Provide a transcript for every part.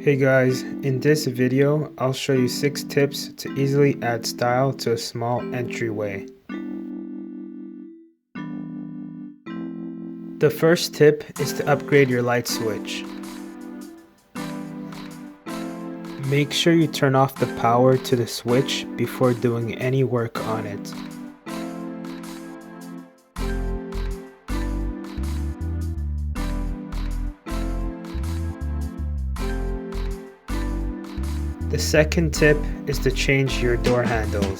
Hey guys, in this video, I'll show you 6 tips to easily add style to a small entryway. The first tip is to upgrade your light switch. Make sure you turn off the power to the switch before doing any work on it. The second tip is to change your door handles.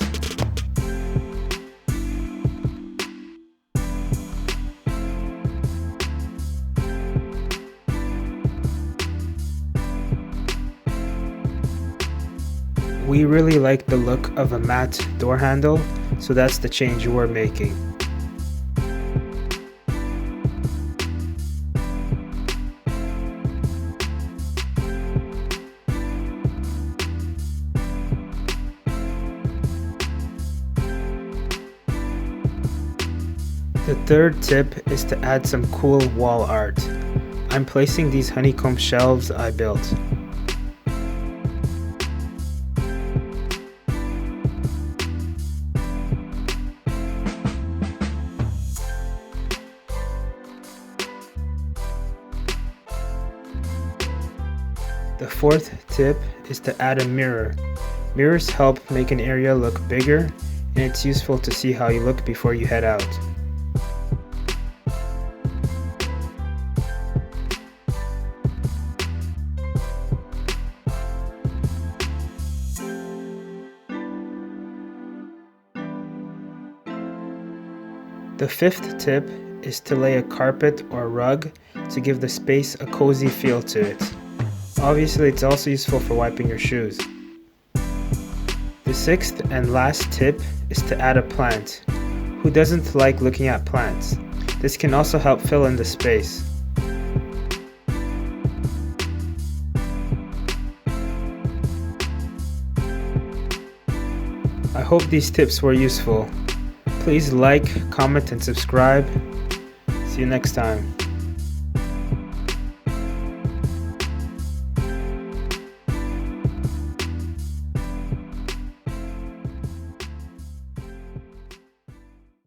We really like the look of a matte door handle, so that's the change we're making. The third tip is to add some cool wall art. I'm placing these honeycomb shelves I built. The fourth tip is to add a mirror. Mirrors help make an area look bigger, and it's useful to see how you look before you head out. The fifth tip is to lay a carpet or rug to give the space a cozy feel to it. Obviously, it's also useful for wiping your shoes. The sixth and last tip is to add a plant. Who doesn't like looking at plants? This can also help fill in the space. I hope these tips were useful. Please like, comment, and subscribe. See you next time.